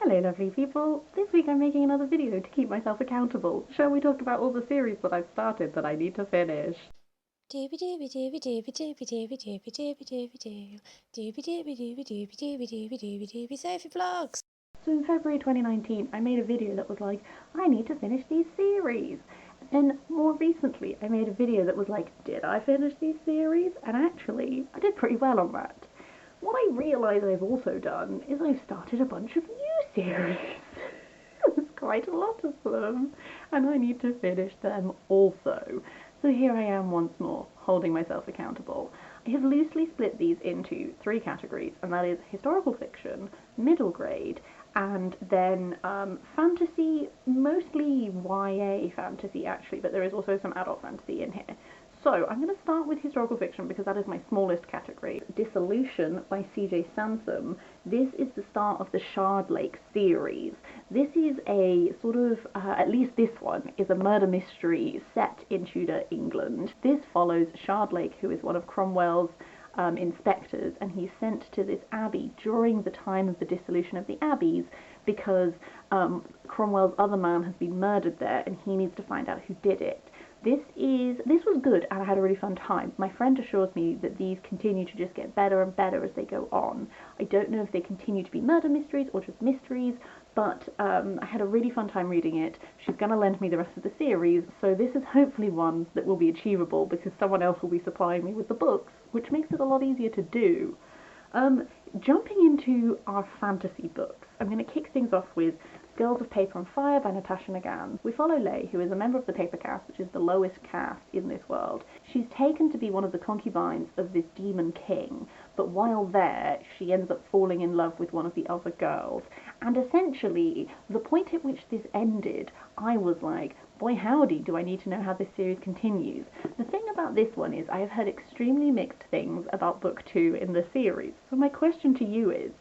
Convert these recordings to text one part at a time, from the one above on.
Hello lovely people, this week I'm making another video to keep myself accountable. Shall we talk about all the series that I've started that I need to finish? Sophie Vlogs! So in February 2019 I made a video that was like, I need to finish these series. And more recently I made a video that was like, did I finish these series? And actually, I did pretty well on that. What I realise I've also done is I've started a bunch of new series. There's quite a lot of them, and I need to finish them also. So here I am once more, holding myself accountable. I have loosely split these into three categories, and that is historical fiction, middle grade, and then fantasy, mostly YA fantasy actually, but there is also some adult fantasy in here. So I'm going to start with historical fiction because that is my smallest category. Dissolution by CJ Sansom. This is the start of the Shard Lake series. This is a sort of, at least this one, is a murder mystery set in Tudor England. This follows Shard Lake, who is one of Cromwell's inspectors, and he's sent to this abbey during the time of the dissolution of the abbeys because Cromwell's other man has been murdered there and he needs to find out who did it. This was good and I had a really fun time. My friend assures me that these continue to just get better and better as they go on. I don't know if they continue to be murder mysteries or just mysteries, but I had a really fun time reading it. She's going to lend me the rest of the series, so this is hopefully one that will be achievable because someone else will be supplying me with the books, which makes it a lot easier to do. Jumping into our fantasy books, I'm going to kick things off with Girls of Paper and Fire by Natasha and Ngan. We follow Leigh, who is a member of the paper caste, which is the lowest caste in this world. She's taken to be one of the concubines of this demon king, but while there, she ends up falling in love with one of the other girls. And essentially, the point at which this ended, I was like, boy howdy, do I need to know how this series continues. The thing about this one is I have heard extremely mixed things about book 2 in the series. So my question to you is,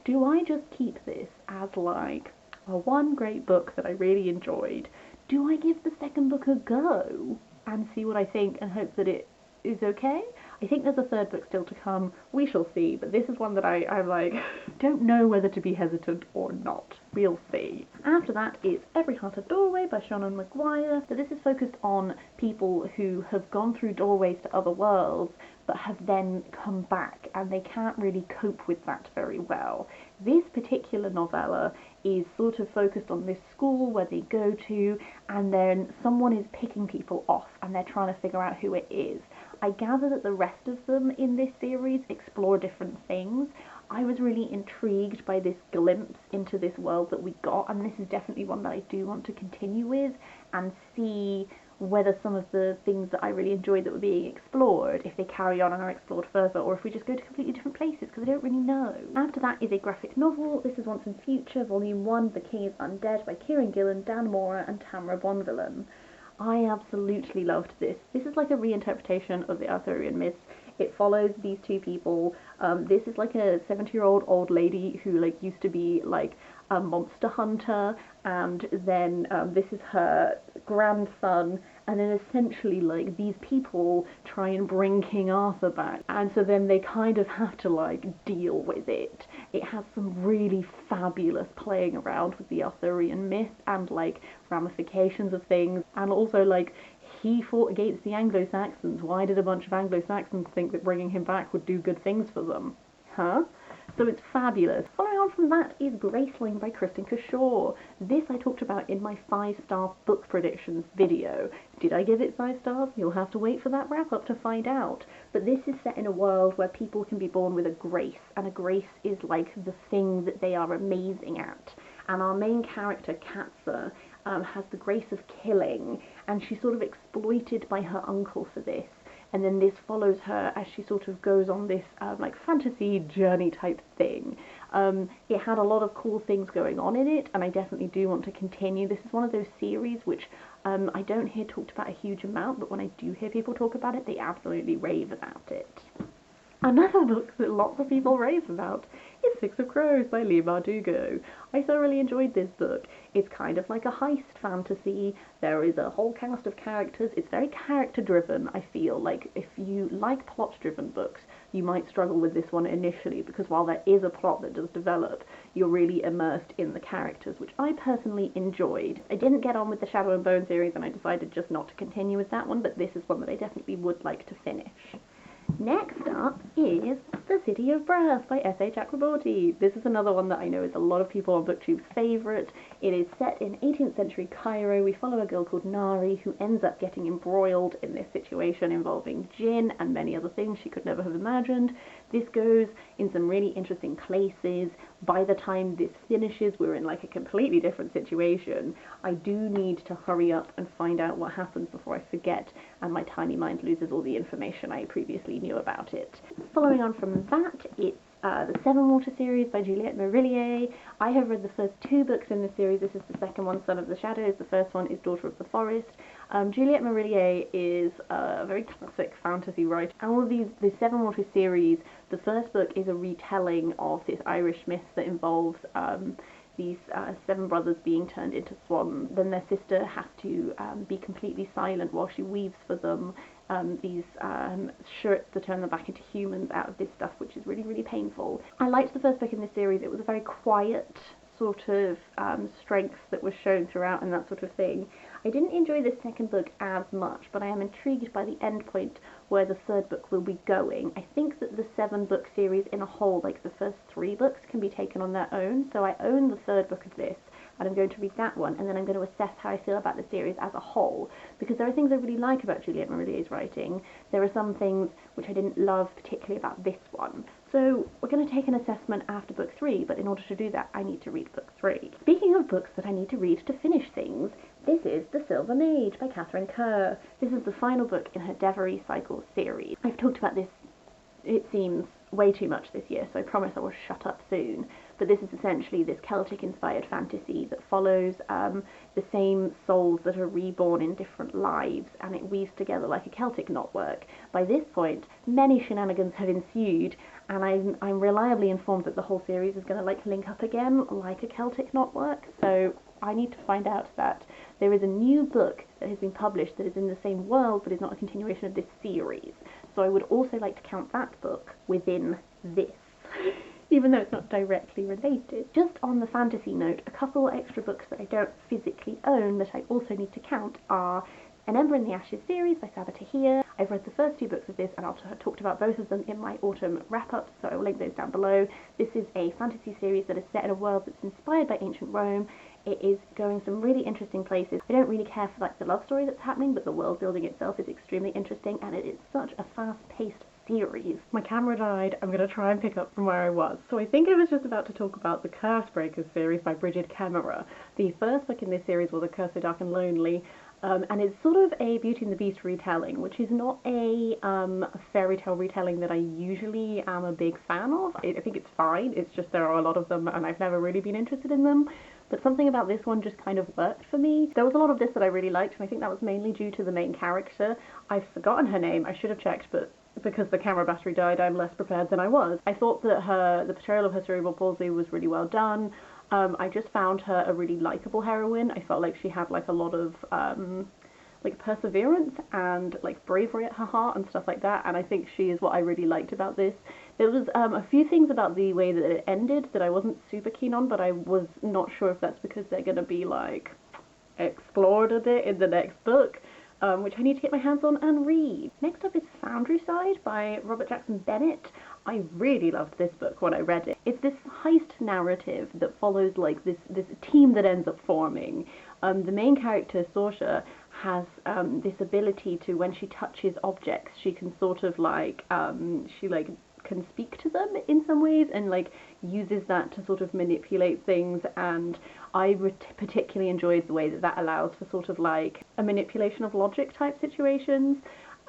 do I just keep this as like one great book that I really enjoyed? Do I give the second book a go and see what I think and hope that it is okay? I think there's a third book still to come. We shall see, but this is one that I'm like, don't know whether to be hesitant or not. We'll see. After that is Every Heart a Doorway by Seanan and McGuire. So this is focused on people who have gone through doorways to other worlds but have then come back and they can't really cope with that very well. This particular novella is sort of focused on this school where they go to, and then someone is picking people off and they're trying to figure out who it is. I gather that the rest of them in this series explore different things. I was really intrigued by this glimpse into this world that we got, and this is definitely one that I do want to continue with and see whether some of the things that I really enjoyed that were being explored, if they carry on and are explored further, or if we just go to completely different places, because I don't really know. After that is a graphic novel. This is Once and Future, Volume 1, The King is Undead by Kieron, Gillen, Dan Mora and Tamara Bonvillain. I absolutely loved this. This is like a reinterpretation of the Arthurian myths. It follows these two people. This is like a 70-year-old old lady who like used to be like a monster hunter, and then this is her grandson, and then essentially like these people try and bring King Arthur back, and so then they kind of have to like deal with it. It has some really fabulous playing around with the Arthurian myth and like ramifications of things, and also like he fought against the Anglo-Saxons. Why did a bunch of Anglo-Saxons think that bringing him back would do good things for them? Huh? So it's fabulous. Following on from that is Graceling by Kristen Cashore. This I talked about in my 5-star book predictions video. Did I give it 5 stars? You'll have to wait for that wrap-up to find out. But this is set in a world where people can be born with a grace, and a grace is like the thing that they are amazing at. And our main character, Katza, has the grace of killing, and she's sort of exploited by her uncle for this. And then this follows her as she sort of goes on this like fantasy journey type thing. It had a lot of cool things going on in it, and I definitely do want to continue. This is one of those series which I don't hear talked about a huge amount, but when I do hear people talk about it, they absolutely rave about it. Another book that lots of people rave about is Six of Crows by Leigh Bardugo. I thoroughly enjoyed this book. It's kind of like a heist fantasy. There is a whole cast of characters. It's very character driven, I feel. Like, if you like plot driven books, you might struggle with this one initially, because while there is a plot that does develop, you're really immersed in the characters, which I personally enjoyed. I didn't get on with the Shadow and Bone series, and I decided just not to continue with that one, but this is one that I definitely would like to finish. Next up is The City of Brass by S.A. Chakraborty. This is another one that I know is a lot of people on BookTube's favourite. It is set in 18th century Cairo. We follow a girl called Nari who ends up getting embroiled in this situation involving gin and many other things she could never have imagined. This goes in some really interesting places. By the time this finishes, we're in like a completely different situation. I do need to hurry up and find out what happens before I forget and my tiny mind loses all the information I previously knew about it. Following on from that, it's the Seven Water series by Juliet Marillier. I have read the first 2 books in this series. This is the second one, Son of the Shadows. The first one is Daughter of the Forest. Juliet Marillier is a very classic fantasy writer. And all of the Seven Water series, the first book is a retelling of this Irish myth that involves these 7 brothers being turned into swans. Then their sister has to be completely silent while she weaves for them these shirts to turn them back into humans out of this stuff, which is really, really painful. I liked the first book in this series. It was a very quiet sort of strength that was shown throughout and that sort of thing. I didn't enjoy the second book as much, but I am intrigued by the end point where the third book will be going. I think that the 7-book series in a whole, like the first 3 books, can be taken on their own, so I own the third book of this, and I'm going to read that one, and then I'm going to assess how I feel about the series as a whole, because there are things I really like about Juliet Marillier's writing. There are some things which I didn't love particularly about this one. So we're going to take an assessment after book 3, but in order to do that, I need to read book 3. Speaking of books that I need to read to finish things, this is The Silver Mage by Katharine Kerr. This is the final book in her Devery Cycle series. I've talked about this, it seems, way too much this year, so I promise I will shut up soon. But this is essentially this Celtic-inspired fantasy that follows the same souls that are reborn in different lives, and it weaves together like a Celtic knotwork. By this point, many shenanigans have ensued, and I'm reliably informed that the whole series is going to like link up again like a Celtic knotwork, so I need to find out that. There is a new book that has been published that is in the same world but is not a continuation of this series, so I would also like to count that book within this, even though it's not directly related. Just on the fantasy note, a couple extra books that I don't physically own that I also need to count are An Ember in the Ashes series by Sabaa Tahir. I've read the first 2 books of this and I've talked about both of them in my autumn wrap-up, so I will link those down below. This is a fantasy series that is set in a world that's inspired by ancient Rome. It is going some really interesting places. I don't really care for like the love story that's happening, but the world building itself is extremely interesting, and it is such a fast-paced series. My camera died. I'm going to try and pick up from where I was. So I think I was just about to talk about the Cursebreakers series by Brigid Kemmerer. The first book in this series was A Curse So Dark and Lonely, and it's sort of a Beauty and the Beast retelling, which is not a fairy tale retelling that I usually am a big fan of. I think it's fine, it's just there are a lot of them and I've never really been interested in them. But something about this one just kind of worked for me. There was a lot of this that I really liked, and I think that was mainly due to the main character. I've forgotten her name, I should have checked, but because the camera battery died, I'm less prepared than I was. I thought that the portrayal of her cerebral palsy was really well done. I just found her a really likeable heroine. I felt like she had like a lot of like perseverance and like bravery at her heart and stuff like that, and I think she is what I really liked about this. There was a few things about the way that it ended that I wasn't super keen on, but I was not sure if that's because they're going to be like explored a bit in the next book, which I need to get my hands on and read. Next up is Foundryside by Robert Jackson Bennett. I really loved this book when I read it. It's this heist narrative that follows like this team that ends up forming. The main character, Saoirse, has this ability to, when she touches objects, she can sort of like, she like can speak to them in some ways and like uses that to sort of manipulate things, and I particularly enjoyed the way that that allows for sort of like a manipulation of logic type situations.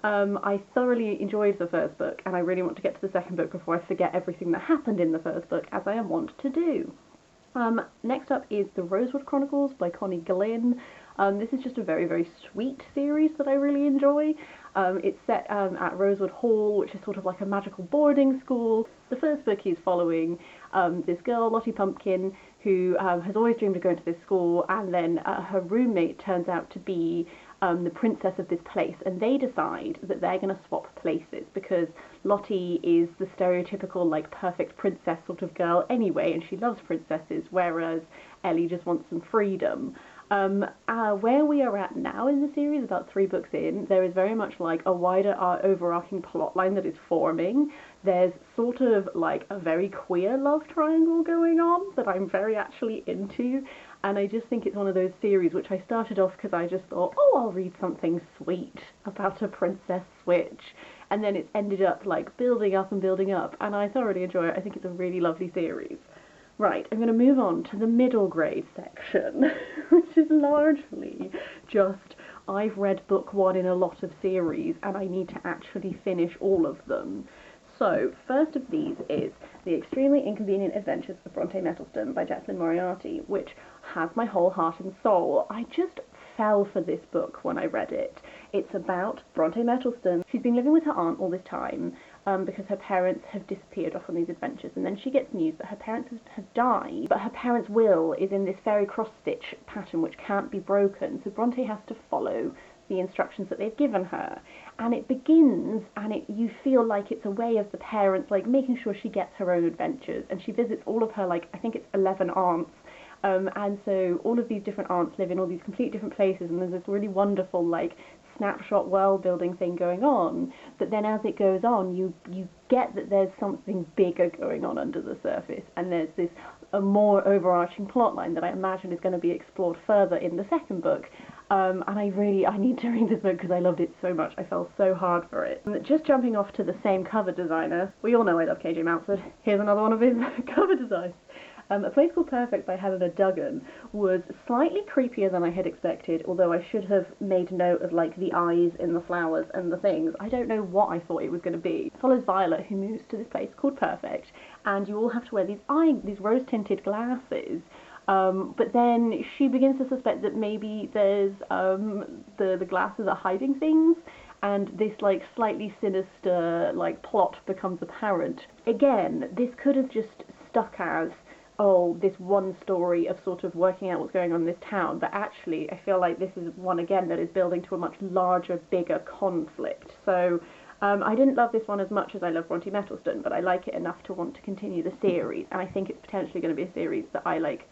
I thoroughly enjoyed the first book, and I really want to get to the second book before I forget everything that happened in the first book, as I am wont to do. Next up is The Rosewood Chronicles by Connie Glynn. This is just a very, very sweet series that I really enjoy. It's set at Rosewood Hall, which is sort of like a magical boarding school. The first book is following this girl, Lottie Pumpkin, who has always dreamed of going to this school, and then her roommate turns out to be the princess of this place, and they decide that they're going to swap places because Lottie is the stereotypical, like, perfect princess sort of girl anyway, and she loves princesses, whereas Ellie just wants some freedom. Where we are at now in the series, about 3 books in, there is very much like a wider overarching plotline that is forming. There's sort of like a very queer love triangle going on that I'm very actually into, and I just think it's one of those series which I started off because I just thought, oh, I'll read something sweet about a princess switch, and then it's ended up like building up, and I thoroughly enjoy it. I think it's a really lovely series. Right, I'm going to move on to the middle grade section, which is largely just I've read book 1 in a lot of series and I need to actually finish all of them. So, first of these is The Extremely Inconvenient Adventures of Bronte Mettlestone by Jacqueline Moriarty, which has my whole heart and soul. I just fell for this book when I read it. It's about Bronte Mettlestone. She's been living with her aunt all this time because her parents have disappeared off on these adventures, and then she gets news that her parents have died, but her parents' will is in this very cross-stitch pattern which can't be broken, so Bronte has to follow the instructions that they've given her, and it begins, and you feel like it's a way of the parents like making sure she gets her own adventures, and she visits all of her, like, I think it's 11 aunts, and so all of these different aunts live in all these complete different places, and there's this really wonderful, like, snapshot world building thing going on, but then as it goes on you get that there's something bigger going on under the surface, and there's this a more overarching plotline that I imagine is going to be explored further in the second book, and I need to read this book because I loved it so much. I fell so hard for it. Just jumping off to the same cover designer, we all know I love KJ Mountford. Here's another one of his cover designs. A Place Called Perfect by Helena Duggan was slightly creepier than I had expected, although I should have made note of, like, the eyes in the flowers and the things. I don't know what I thought it was going to be. It follows Violet, who moves to this place called Perfect, and you all have to wear these rose-tinted glasses. But then she begins to suspect that maybe there's the glasses are hiding things, and this, like, slightly sinister, like, plot becomes apparent. Again, this could have just stuck as, oh, this one story of sort of working out what's going on in this town, but actually I feel like this is one again that is building to a much larger, bigger conflict. So I didn't love this one as much as I love Bronte Mettlestone, but I like it enough to want to continue the series, and I think it's potentially going to be a series that I, like,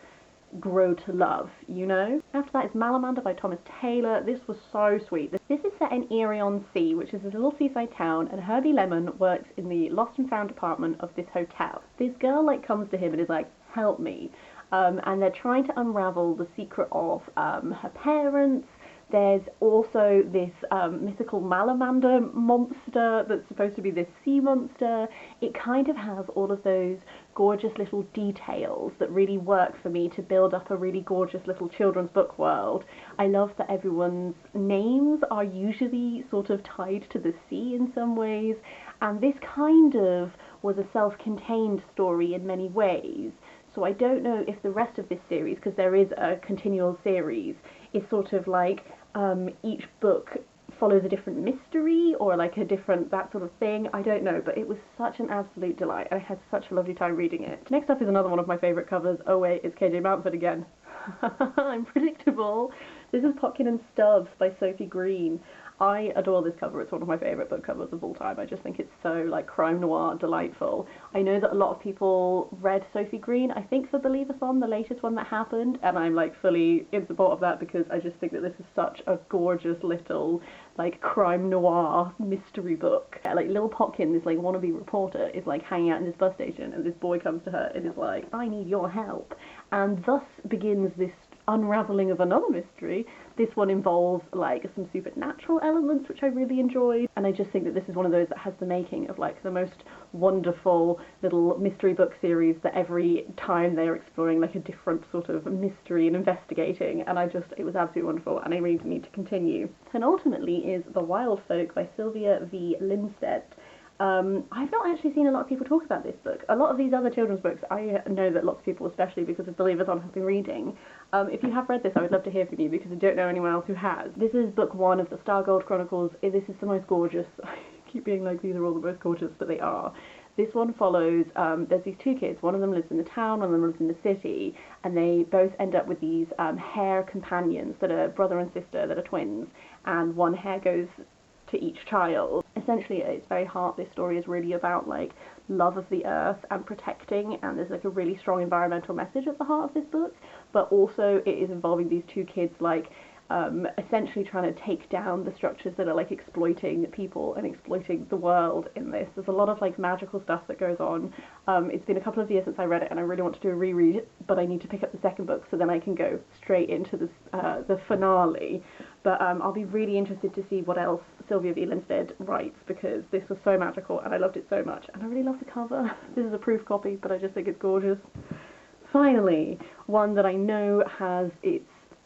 grow to love, you know? After that is Malamander by Thomas Taylor. This was so sweet. This is set in Erie-on-Sea, which is a little seaside town, and Herbie Lemon works in the lost and found department of this hotel. This girl, like, comes to him and is like, help me. And they're trying to unravel the secret of her parents. There's also this mythical Malamander monster that's supposed to be this sea monster. It kind of has all of those gorgeous little details that really work for me to build up a really gorgeous little children's book world. I love that everyone's names are usually sort of tied to the sea in some ways, and this kind of was a self-contained story in many ways. So I don't know if the rest of this series, because there is a continual series, is sort of like each book follows a different mystery or like a different that sort of thing. I don't know, but it was such an absolute delight. I had such a lovely time reading it. Next up is another one of my favourite covers. Oh wait, it's KJ Mountford again. I'm predictable. This is Potkin and Stubbs by Sophie Green. I adore this cover. It's one of my favourite book covers of all time. I just think it's so, like, crime noir delightful. I know that a lot of people read Sophie Green, I think, for Believe Us On, the latest one that happened, and I'm, like, fully in support of that because I just think that this is such a gorgeous little, like, crime noir mystery book. Like, Lil Potkin, this, like, wannabe reporter, is, like, hanging out in this bus station, and this boy comes to her and is like, I need your help. And thus begins this unraveling of another mystery. This one involves, like, some supernatural elements, which I really enjoyed, and I just think that this is one of those that has the making of, like, the most wonderful little mystery book series that every time they're exploring, like, a different sort of mystery and investigating, and it was absolutely wonderful, and I really need to continue. And ultimately is The Wild Folk by Sylvia V. Lindstedt. I've not actually seen a lot of people talk about this book. A lot of these other children's books, I know that lots of people, especially because of Believe Us On, have been reading. If you have read this, I would love to hear from you because I don't know anyone else who has. This is book 1 of the Stargold Chronicles. This is the most gorgeous. I keep being like, these are all the most gorgeous, but they are. This one follows, there's these two kids, one of them lives in the town, one of them lives in the city, and they both end up with these hare companions that are brother and sister that are twins, and one hare goes to each child. Essentially, at its very heart, this story is really about like love of the earth and protecting, and there's like a really strong environmental message at the heart of this book, but also it is involving these two kids like essentially trying to take down the structures that are like exploiting people and exploiting the world in this. There's a lot of like magical stuff that goes on. It's been a couple of years since I read it, and I really want to do a reread, but I need to pick up the second book so then I can go straight into this, the finale. But I'll be really interested to see what else Sylvia V. Linstead writes, because this was so magical and I loved it so much, and I really love the cover. This is a proof copy, but I just think it's gorgeous. Finally, one that I know has its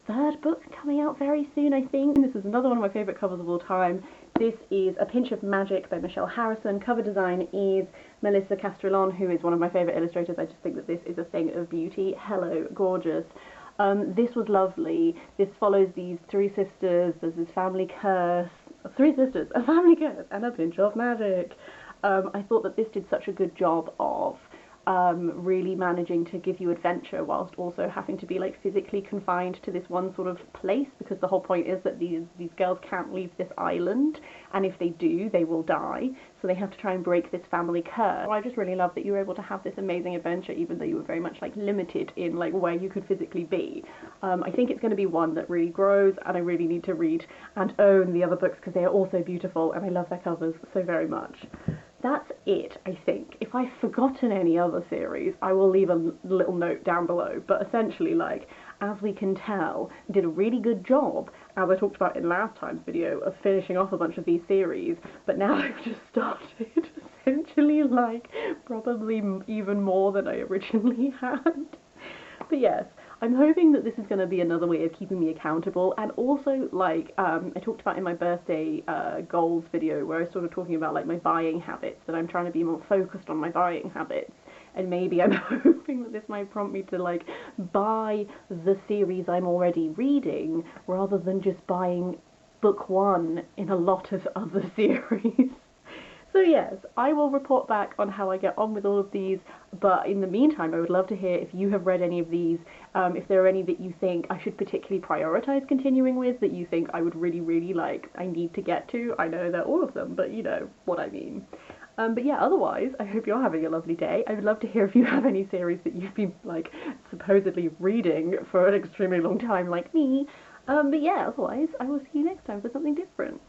third book coming out very soon, I think. This is another one of my favourite covers of all time. This is A Pinch of Magic by Michelle Harrison. Cover design is Melissa Castrillon, who is one of my favourite illustrators. I just think that this is a thing of beauty. Hello, gorgeous. This was lovely. This follows these three sisters. There's this family curse. Three sisters, a family curse, and a pinch of magic. I thought that this did such a good job of really managing to give you adventure whilst also having to be like physically confined to this one sort of place, because the whole point is that these girls can't leave this island, and if they do they will die, so they have to try and break this family curse. I just really love that you were able to have this amazing adventure even though you were very much like limited in like where you could physically be. I think it's going to be one that really grows, and I really need to read and own the other books because they are also beautiful and I love their covers so very much. That's it, I think. If I've forgotten any other series, I will leave a little note down below. But essentially, like, as we can tell, did a really good job, as I talked about in last time's video, of finishing off a bunch of these series. But now I've just started, essentially, like, probably even more than I originally had. But yes, I'm hoping that this is going to be another way of keeping me accountable, and also, like, I talked about in my birthday goals video where I was sort of talking about, like, my buying habits, that I'm trying to be more focused on my buying habits, and maybe I'm hoping that this might prompt me to, like, buy the series I'm already reading, rather than just buying book one in a lot of other series. So yes, I will report back on how I get on with all of these, but in the meantime I would love to hear if you have read any of these, if there are any that you think I should particularly prioritise continuing with, that you think I would really like, I need to get to. I know they're all of them, but you know what I mean. But yeah, otherwise, I hope you're having a lovely day. I would love to hear if you have any series that you've been, like, supposedly reading for an extremely long time, like me. But yeah, otherwise, I will see you next time for something different.